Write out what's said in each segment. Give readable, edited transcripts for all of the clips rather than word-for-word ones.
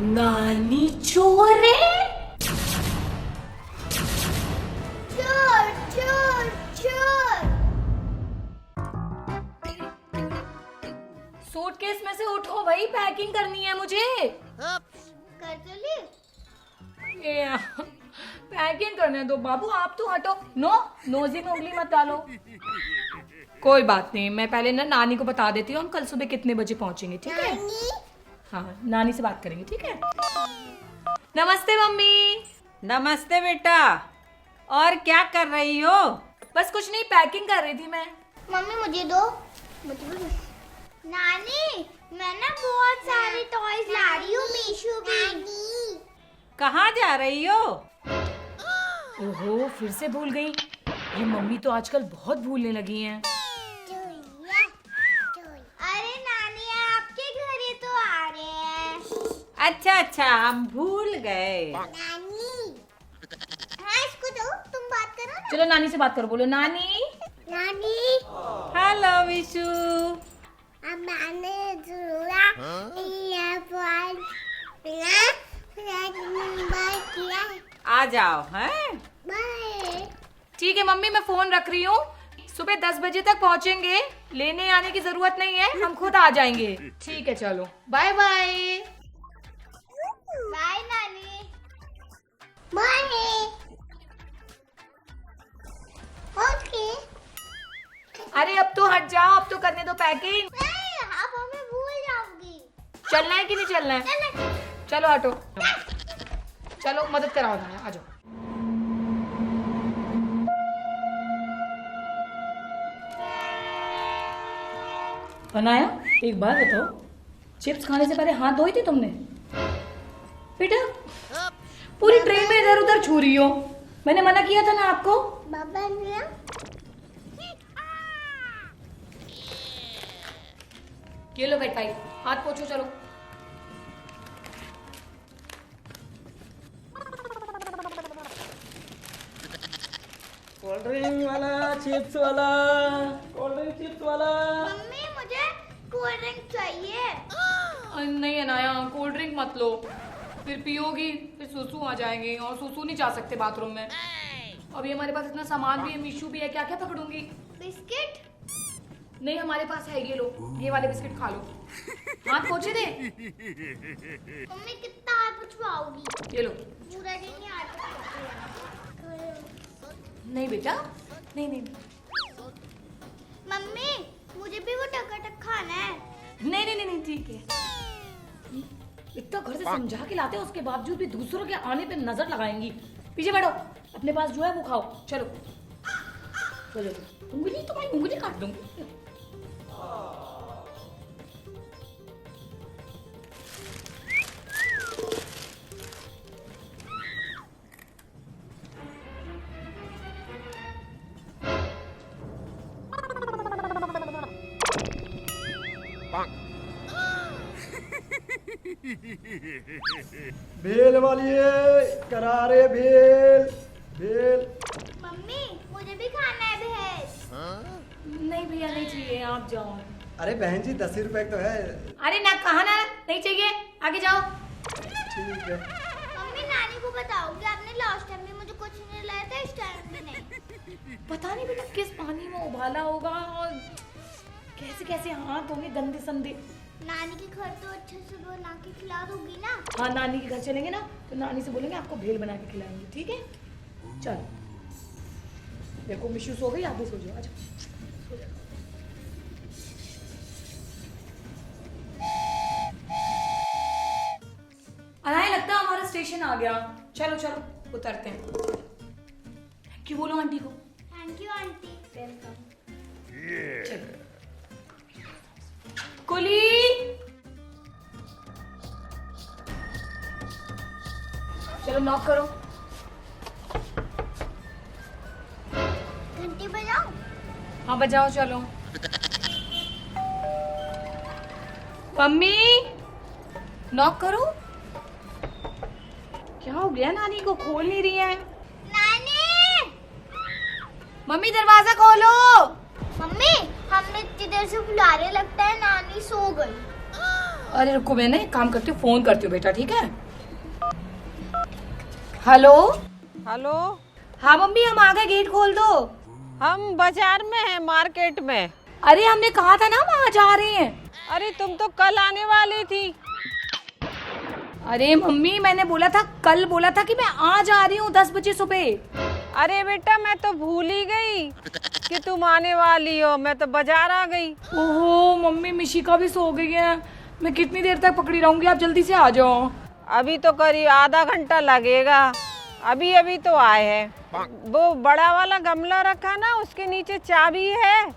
नानी चोर है। चोर चोर चोर। सूटकेस में से उठो भाई, पैकिंग करनी है मुझे। कर तो ली। पैकिंग करने दो बाबू, आप तो हटो। नो, नोजी में उंगली मत डालो। कोई बात नहीं, मैं पहले ना नानी को बता देती हूँ हम कल सुबह कितने बजे पहुंचेंगे, ठीक है? हाँ, नानी से बात करेंगे, ठीक है? नमस्ते मम्मी। नमस्ते बेटा। और क्या कर रही हो? बस कुछ नहीं, पैकिंग कर रही थी मैं। मम्मी मुझे दो। मुझे भी दो। नानी मैं ना बहुत सारे टॉयज ला रही हूँ मीशू की। कहाँ जा रही हो? ओहो, फिर से भूल गई। ये मम्मी तो आजकल बहुत भूलने लगी हैं। अरे नानी आपके घर ही तो आ रहे हैं। अच्छा अच्छा, हम भूल गए। नानी हाँ इसको दो, तुम बात करो ना। चलो नानी से बात करो, बोलो नानी। नानी हेलो विशु। आ जाओ। हैं? ठीक है मम्मी, मैं फोन रख रही हूँ। सुबह 10 बजे तक पहुँचेंगे, लेने आने की जरूरत नहीं है, हम खुद आ जाएंगे। ठीक है, चलो बाय बाय। बाय नानी। बाय। ओके। अरे अब तो हट जाओ, अब तो करने दो पैकिंग। नहीं आप हमें भूल जाओगी। चलना है कि नहीं चलना है? चलो हटो, चलो मदद कराओ ना, आ जाओ। बनाया, एक बात बताओ, चिप्स खाने से पहले हाथ धोई थी तुमने? बेटा पूरी ट्रे में इधर उधर छू रही हो, मैंने मना किया था ना आपको। बाबा ने ये लो बेटा, हाथ पोछो, चलो। कोल्ड ड्रिंक वाला, चिप्स वाला, कोल्ड ड्रिंक चिप्स वाला। मम्मी मुझे कोल्ड ड्रिंक चाहिए। नहीं अनाया, कोल्ड ड्रिंक मत लो, फिर पियोगी फिर सुसु आ जाएंगे और सुसु नहीं जा सकते बाथरूम में। अभी हमारे पास इतना सामान भी है, मीशू भी है, क्या क्या पकड़ूंगी। बिस्किट नहीं हमारे पास है, ये लो, ये वाले बिस्किट खा लो। हाथ पोछे दे। मम्मी कितना हाथ पुछवाओगी? ये लो। पूरा दिन ही हाथ पुछवाओगी। नहीं बेटा, नहीं नहीं मम्मी मुझे भी वो टकाटक खाना है। नहीं नहीं नहीं नहीं, ठीक है। इतना घर से समझा के लाते हो, उसके बावजूद भी दूसरों के आने पे नजर लगाएंगी। पीछे बैठो, अपने पास जो है वो खाओ, चलो। चलो उंगली, तुम्हारी उंगली काट दूंगी। भेल वाली करारे भेल भेल। मम्मी मुझे भी खाना है भेल। नहीं भैया नहीं चाहिए, आप जाओ। अरे बहन जी 10 रुपए तो है। अरे ना, कहा ना नहीं चाहिए, आगे जाओ। ठीक है। मम्मी नानी को बताओगी आपने लास्ट टाइम भी मुझे कुछ नहीं लाया था, इस टाइम भी नहीं। पता नहीं बेटा किस पानी में उबाला होगा और कैसे कैसे हाथ होंगे गंदे संदे। नानी के घर तो अच्छे से बना के खिला दोगी ना? हाँ, नानी के घर चलेंगे ना तो नानी से बोलेंगे आपको भेल बना के खिलाएंगे, ठीक है? चलो देखो मिशू सो गई, आप भी सो जाओ, आ जाओ, सो जाओ। अनाया लगता है हमारा स्टेशन आ गया, चलो चलो उतरते हैं। थैंक यू बोलो आंटी को। Thank you aunty. वेलकम। कुली, चलो नॉक करो। घंटी बजाओ? हाँ बजाओ, चलो। मम्मी नॉक करो। क्या हो गया, नानी को खोल नहीं रही है। नानी! मम्मी दरवाजा खोलो। मम्मी हमने इतनी देर से बुला रहे, लगता है नानी सो गई। अरे रुको, मैं ना एक काम करती हूँ, फोन करती हूँ बेटा, ठीक है? हेलो। हेलो, हाँ मम्मी, हम आ गए, गेट खोल दो। हम बाजार में हैं, मार्केट में। अरे हमने कहा था ना हम आज आ रहे हैं। अरे तुम तो कल आने वाली थी। अरे मम्मी, मैंने बोला था, कल बोला था कि मैं आज आ रही हूँ 10 बजे सुबह। अरे बेटा, मैं तो भूल ही गई कि तुम आने वाली हो। मैं तो बाजार आ गई। ओहो मम्मी, मिशिका भी सो गई है, मैं कितनी देर तक पकड़ी रहूंगी, आप जल्दी से आ जाओ। अभी तो करीब आधा घंटा लगेगा। अभी अभी तो आए हैं। वो बड़ा वाला गमला रखा ना, उसके नीचे चाबी है,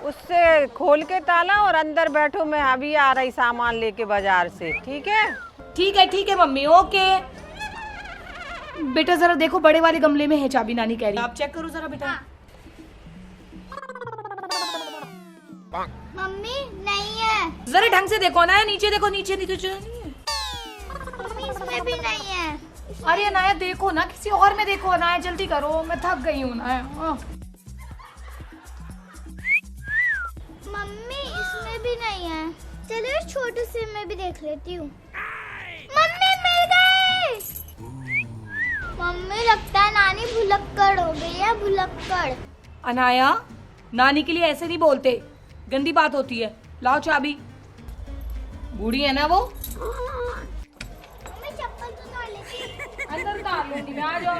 उससे खोल के ताला और अंदर बैठो। मैं अभी आ रही सामान लेके बाजार से। ठीक है? ठीक है मम्मी, ओके। बेटा जरा देखो, बड़े वाले गमले में है चाबी, नानी कह रही है। आप चेक करो जरा बेटा। मम्मी नहीं है। जरा ढंग से देखो ना, नीचे देखो, नीचे नीचे नहीं है। मम्मी इसमें भी नहीं है। अरे अनाया देखो ना, किसी और में देखो अनाया, जल्दी करो, मैं थक गई हूँ अनाया। मम्मी इसमें भी नहीं है। चलो इस छोटे से में भी देख लेती हूँ। मम्मी मिल गए। मम्मी लगता है नानी भुलक्कड़ हो गई है, भुलक्कड़। अनाया, नानी के लिए ऐसे नहीं बोलते, गंदी बात होती है। लाओ चाबी, बूढ़ी है ना वो। मम्मी चप्पल तो ना लेती। अंदर डाल लूंगी मैं, आ जाओ।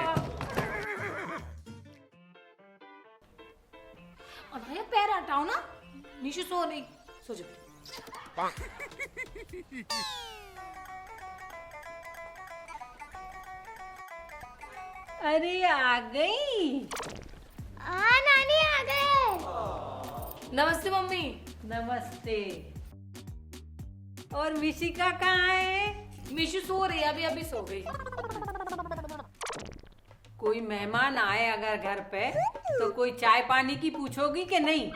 अनाया पैर हटाओ ना, निशु सो नहीं, सो जाओ। अरे आ गई। हाँ नानी आ गए। नमस्ते मम्मी। नमस्ते। और मिशिका कहाँ है? मिशु सो रही है, अभी अभी सो गई। कोई मेहमान आए अगर घर पे तो कोई चाय पानी की पूछोगी कि नहीं?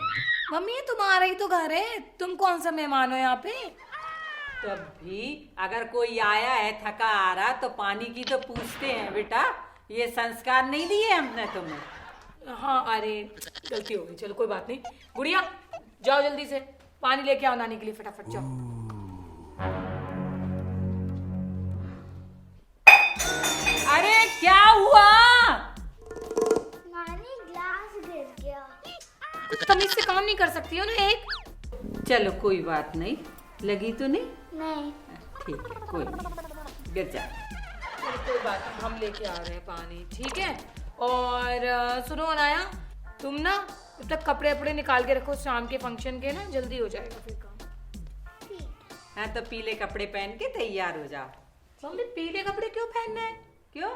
मम्मी तुम्हारा ही तो घर है, तुम कौन सा मेहमान हो यहाँ पे? तब भी अगर कोई आया है थका आ रहा तो पानी की तो पूछते हैं बेटा। ये संस्कार नहीं दिए हमने तुम्हें। हाँ अरे गलती हो गई, चलो कोई बात नहीं। गुड़िया जाओ जल्दी से पानी लेके आओ नानी के लिए, फटाफट जाओ। अरे क्या हुआ? नानी ग्लास गिर गया। तमीज से काम नहीं कर सकती हो ना एक? चलो कोई बात नहीं, लगी तो नहीं? नहीं। ठीक है, कोई नहीं, गिर जा। चलो कोई बात नहीं, हम लेके आ रहे हैं पानी, ठीक है? और सुनो अनाया, तुम ना जब तक कपड़े वपड़े निकाल के रखो शाम के फंक्शन के ना, जल्दी हो जाएगा फिर काम। हाँ तो पीले कपड़े पहन के तैयार हो जाओ। मम्मी पीले कपड़े क्यों पहनना है? क्यों?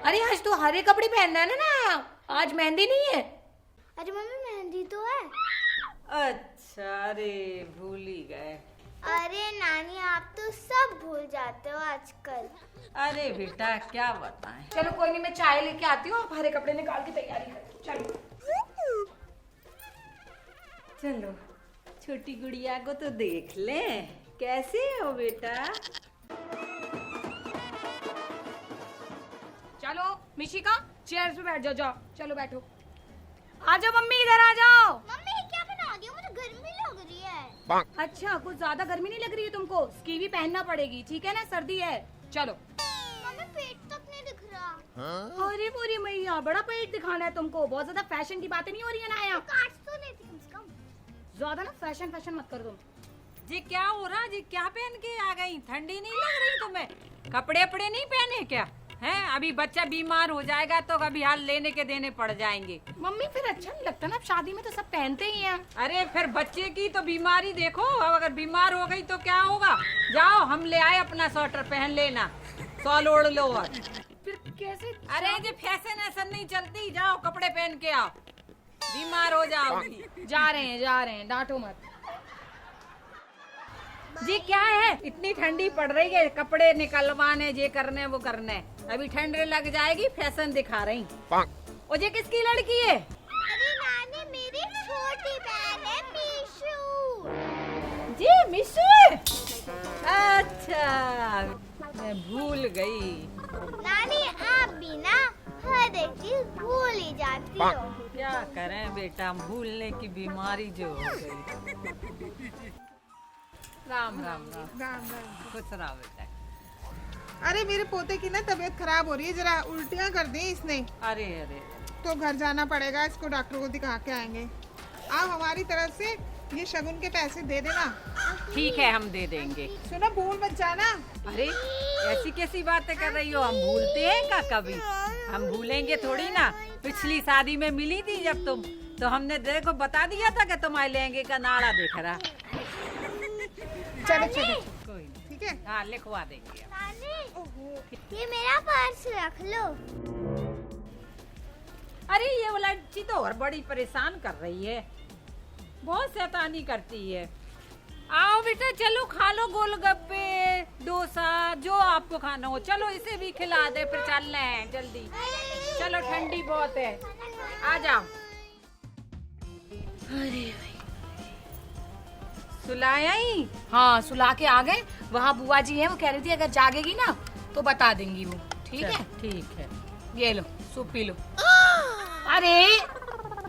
अरे आज तो हरे कपड़े पहनना है ना, आज मेहंदी नहीं है। अरे मम्मी मेहंदी तो है। अच्छा, अरे भूल ही गए। अरे नानी आप तो सब भूल जाते हो आजकल। अरे बेटा क्या बताएं। चलो कोई नहीं, मैं चाय लेके आती हूँ, आप हरे कपड़े निकाल के तैयारी करो। चलो चलो छोटी गुड़िया को तो देख ले, कैसे हो बेटा? चलो मिशिका चेयर पे बैठ जाओ, जाओ चलो बैठो। आ जाओ मम्मी, इधर आ जाओ। मम्मी क्या बना रही हो? मुझे गर्मी लग रही है। अच्छा कुछ ज्यादा गर्मी नहीं लग रही है तुमको? स्कीवी पहनना पड़ेगी, ठीक है ना, सर्दी है। चलो। मम्मी पेट तक नहीं दिख रहा। अरे पूरी मैया, बड़ा पेट दिखाना है तुमको? बहुत ज्यादा फैशन की बातें नहीं हो रही है ना यहाँ। काट तो लेती कम से कम। ज्यादा ना फैशन फैशन मत कर तुम। जी क्या हो रहा? जी क्या पहन के आ गई? ठंडी नहीं लग रही तुम्हें? कपड़े अपड़े नहीं पहने क्या? हैं अभी बच्चा बीमार हो जाएगा तो कभी हाल लेने के देने पड़ जाएंगे। मम्मी फिर अच्छा नहीं लगता ना, अब शादी में तो सब पहनते ही हैं। अरे फिर बच्चे की तो बीमारी देखो, अब अगर बीमार हो गई तो क्या होगा? जाओ हम ले आए अपना स्वेटर, पहन लेना, शॉल ओढ़ लो। और फिर कैसे? अरे जी फैशन ऐसा नहीं चलती, जाओ कपड़े पहन के आओ, बीमार हो जाओगी। जा रहे हैं, डांटो मत। जी क्या है? इतनी ठंडी पड़ रही है, कपड़े निकलवाने, ये करने वो करने, अभी ठंड लग जाएगी, फैशन दिखा रही। और ये किसकी लड़की है? अरे नानी मेरी छोटी बहन है मीशू। जी मिशू। अच्छा मैं भूल गई। नानी आप भी ना हर एक चीज भूल ही जाती हो। क्या करें बेटा, भूलने की बीमारी जो हो गई। राम राम राम। राम राम। खुश रहो बेटा। अरे मेरे पोते की ना तबीयत खराब हो रही है, जरा उल्टियाँ कर दी इसने, अरे अरे तो घर जाना पड़ेगा, इसको डॉक्टर को दिखा के आएंगे। आप हमारी तरफ से ये शगुन के पैसे दे देना। ठीक है, हम दे देंगे। सुनो, भूल मत जाना। अरे ऐसी कैसी बातें कर रही हो, हम भूलते हैं का कभी? हम भूलेंगे थोड़ी ना। पिछली शादी में मिली थी जब तुम, तो हमने देखो बता दिया था कि तुम्हारे लहंगे का नाड़ा दिख रहा। चलो चलो, कोई नहीं, ठीक है। हाँ लिखवा देंगे। नानी, ये मेरा पर्स रख लो। अरे ये वाला बच्ची तो और बड़ी परेशान कर रही है, बहुत शैतानी करती है। आओ बेटा, चलो खा लो गोलगप्पे, डोसा, जो आपको खाना हो। चलो इसे भी खिला दे, फिर चल रहे हैं जल्दी। चलो ठंडी बहुत है, आ जाओ। अरे सुलाया ही? हाँ, सुला के आ गए। वहाँ बुआ जी है, वो कह रही थी अगर जागेगी ना तो बता देंगी वो। ठीक है, ठीक है। ये लो सूप पी लो। अरे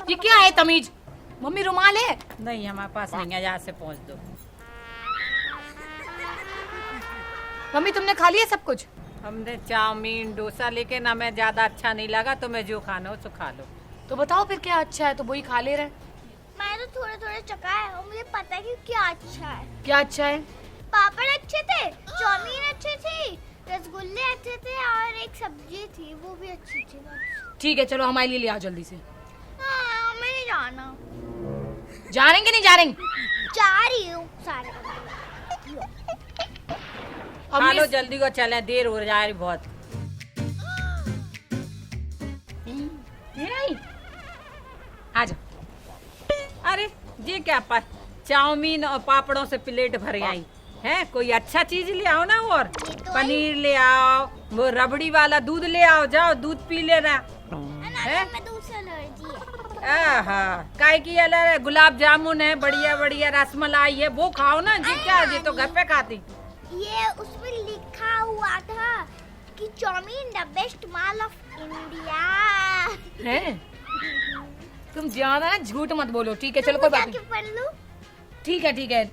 ये क्या है तमीज? मम्मी रुमाल है? नहीं हमारे पास नहीं है, यहाँ से पहुँच दो। मम्मी तुमने खा लिया सब कुछ? हमने चाउमीन डोसा, लेकिन हमें ज्यादा अच्छा नहीं लगा। तुम्हें जो खाना हो तो खा लो। तो बताओ फिर क्या अच्छा है, तो वही खा ले रहे। मैंने तो थोड़े थोड़े चखा है और मुझे पता है कि क्या अच्छा है। क्या अच्छा है? पापड़ अच्छे थे, चाउमीन अच्छे थे, रसगुल्ले अच्छे थे और एक सब्जी थी, वो भी अच्छी थी बस। ठीक है, चलो हमारे लिए ले आओ जल्दी से। हाँ, मैं नहीं जाना। जा रहे कि नहीं जा रहे? जा रही हूँ सारे खा लो जल्दी को, चले, देर हो जा रही बहुत। आ जाओ। अरे ये क्या पर चाउमीन और पापड़ों से प्लेट भर आई है? कोई अच्छा चीज ले आओ ना, और पनीर ले आओ, वो रबड़ी वाला दूध ले आओ, जाओ दूध पी लेना है। मैं दूसरी एलर्जी है। आहा, काय की अलग? गुलाब जामुन है, बढ़िया बढ़िया रसमलाई है, वो खाओ ना। जी क्या, ये तो घर पे खाती। ये उसमें लिखा हुआ था कि चाउमीन द बेस्ट माल ऑफ इंडिया है। तुम ज्यादा ना झूठ मत बोलो, ठीक है? चलो कोई बात नहीं। पढ़ लूं? ठीक है।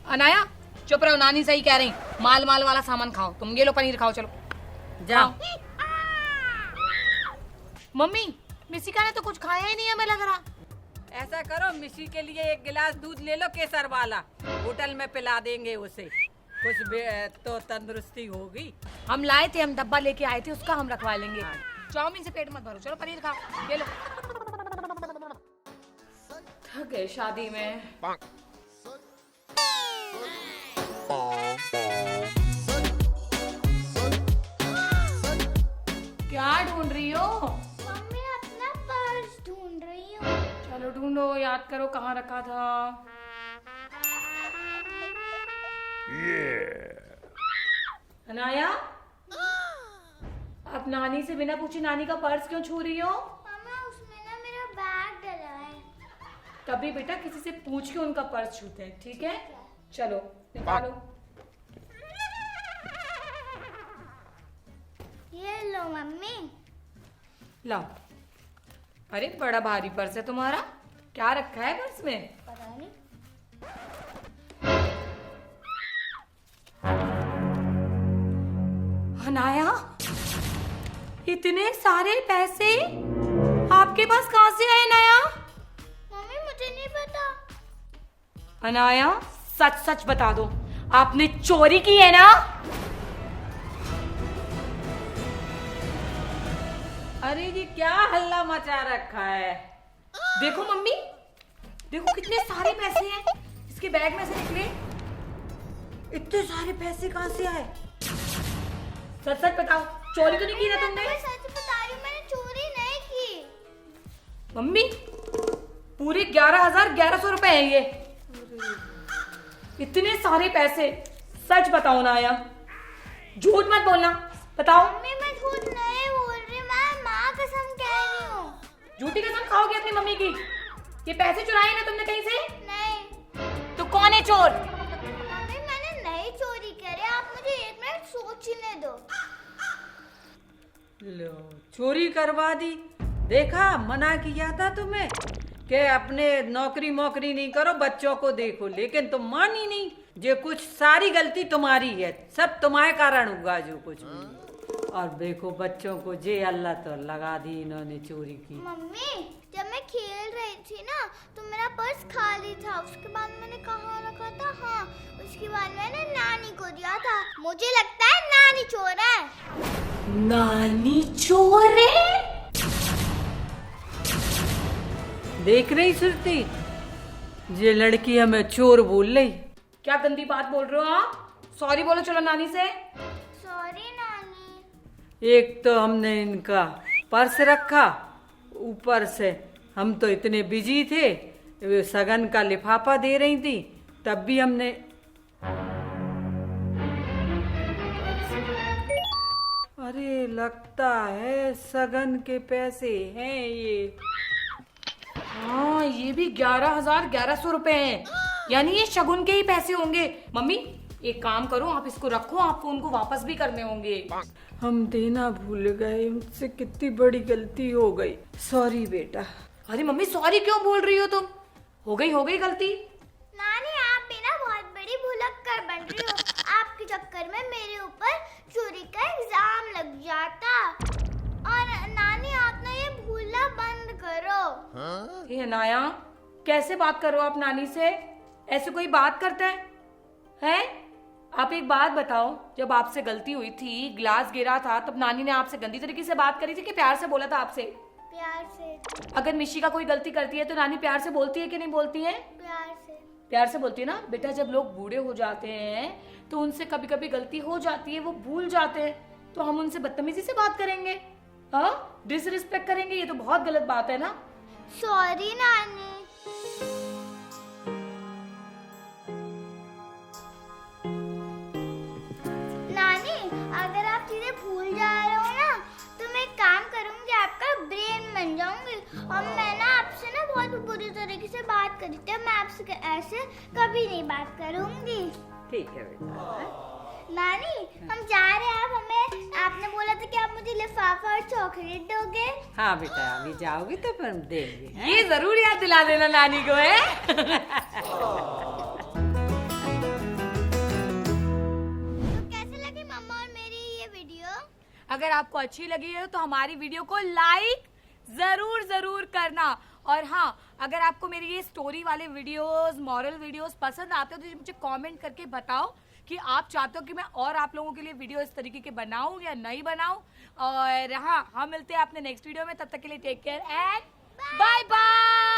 अनाया चुप रहो, नानी सही कह रही। माल वाला सामान खाओ तुम। ये लो पनीर खाओ, चलो जाओ। मम्मी मिसिका ने तो कुछ खाया ही नहीं, हमें लग रहा। ऐसा करो, मिशी के लिए एक गिलास दूध ले लो, केसर वाला, होटल में पिला देंगे उसे, कुछ तो तंदुरुस्ती होगी। हम लाए थे, हम डब्बा लेके आए थे, उसका हम रखवा लेंगे। चाउमीन से पेट मत भरो, चलो पनीर खाओ। ये लो। थक गए शादी में। क्या ढूंढ रही हो? मम्मी अपना पर्स ढूंढ रही हूँ। चलो ढूंढो, याद करो कहाँ रखा था। अनाया, अब नानी से बिना पूछे नानी का पर्स क्यों छू रही हो? मम्मा उसमें ना मेरा बैग डला है। तभी बेटा किसी से पूछ के उनका पर्स छूते हैं, ठीक है? चलो निकालो। ये लो मम्मी। लाओ। अरे बड़ा भारी पर्स है तुम्हारा, क्या रखा है पर्स में? पता नहीं। अनाया, इतने सारे पैसे आपके पास कहाँ से आए नया? मम्मी मुझे नहीं पता। अनाया सच सच बता दो, आपने चोरी की है ना? अरे ये क्या हल्ला मचा रखा है? देखो मम्मी, देखो कितने सारे पैसे हैं इसके बैग में से निकले। इतने सारे पैसे कहाँ से आए? सच सच बताओ, चोरी तो नहीं की ना तुमने? मैं सच बता रही हूँ, मैंने चोरी नहीं की। मम्मी पूरे 11,1100 रुपए हैं ये। इतने सारे पैसे, सच बताओ ना आया, झूठ मत बोलना, बताओ। मम्मी मैं झूठ नहीं बोल रही, मैं माँ कसम कह रही हूँ। झूठी कसम खाओगे अपनी मम्मी की? ये पैसे चुराए ना तुमने कहीं से? नहीं। तो कौन है चोर? मम्मी मैंने नहीं चोरी करे, आप मुझे एक मिनट सोचने दो। लो, चोरी करवा दी। देखा, मना किया था तुम्हें के अपने नौकरी मोकरी नहीं करो, बच्चों को देखो, लेकिन तुम मानी नहीं। जो कुछ सारी गलती तुम्हारी है, सब तुम्हारे कारण हुआ जो कुछ भी। और देखो बच्चों को जे अल्लाह तो लगा दी इन्होंने चोरी की। मम्मी जब मैं खेल रही थी ना तो मेरा पर्स खाली था, उसके बाद मैंने कहाँ रखा था? हाँ, उसके बाद मैंने नानी को दिया था। मुझे लगता है नानी चोर है। नानी चोर है? देख रही सुरती, ये लड़की हमें चोर बोल रही। क्या गंदी बात बोल रहे हो आप? सॉरी बोलो चलो नानी से। सॉरी नानी। एक तो हमने इनका पर्स रखा, ऊपर से हम तो इतने बिजी थे, वे सगन का लिफाफा दे रही थी, तब भी हमने अरे लगता है सगन के पैसे हैं ये। हाँ ये भी 11,1100 रुपए हैं, यानी ये शगुन के ही पैसे होंगे। मम्मी एक काम करो, आप इसको रखो, आपको उनको वापस भी करने होंगे। हम देना भूल गए, मुझसे कितनी बड़ी गलती हो गई, सॉरी बेटा। अरे मम्मी सॉरी क्यों बोल रही हो तुम? हो गई गलती। नानी आप भी ना बहुत बड़ी भुलक्कड़ बन रही हो। आपके चक्कर में मेरे ऊपर चोरी का इल्जाम लग जाता। और नानी आप ना ये भूलना बंद करो। ये नाया कैसे बात करो आप नानी से? ऐसे कोई बात करता है? हैं? आप एक बात बताओ, जब आपसे गलती हुई थी, ग्लास गिरा था, तब नानी ने आपसे गंदी तरीके से बात करी थी कि प्यार से बोला था आपसे? प्यार से। अगर मिशी का कोई गलती करती है तो नानी प्यार से बोलती है कि नहीं बोलती है? प्यार से। प्यार से बोलती है ना बेटा। जब लोग बूढ़े हो जाते हैं तो उनसे कभी कभी गलती हो जाती है, वो भूल जाते हैं, तो हम उनसे बदतमीजी से बात करेंगे? हाँ, डिसरिस्पेक्ट करेंगे? ये तो बहुत गलत बात है ना। सॉरी नानी। नानी अगर आप चीजें भूल जा रहे हो ना तो मैं एक काम करूंगी, आपका ब्रेन बन जाऊंगी। और मैं ना आपसे ना बहुत बुरी तरीके से बात करी थी, मैं आपसे ऐसे कभी नहीं बात करूंगी। ठीक है बेटा। नानी हम जा रहे हैं, आप हमें आपने बोला था कि आप मुझे लिफाफा और चॉकलेट दोगे। हाँ बेटा, अभी जाओगी तो फिर देंगे, हैं? ये जरूर याद दिला देना नानी को है। तो कैसे लगी मम्मा और मेरी ये वीडियो? अगर आपको अच्छी लगी है तो हमारी वीडियो को लाइक जरूर करना। और हाँ, अगर आपको मेरी ये स्टोरी वाले वीडियोस, मॉरल वीडियोस पसंद आते हो तो मुझे कमेंट करके बताओ कि आप चाहते हो कि मैं और आप लोगों के लिए वीडियो इस तरीके के बनाऊं या नहीं बनाऊं। और हाँ, हम मिलते हैं अपने नेक्स्ट वीडियो में, तब तक के लिए take care and bye bye.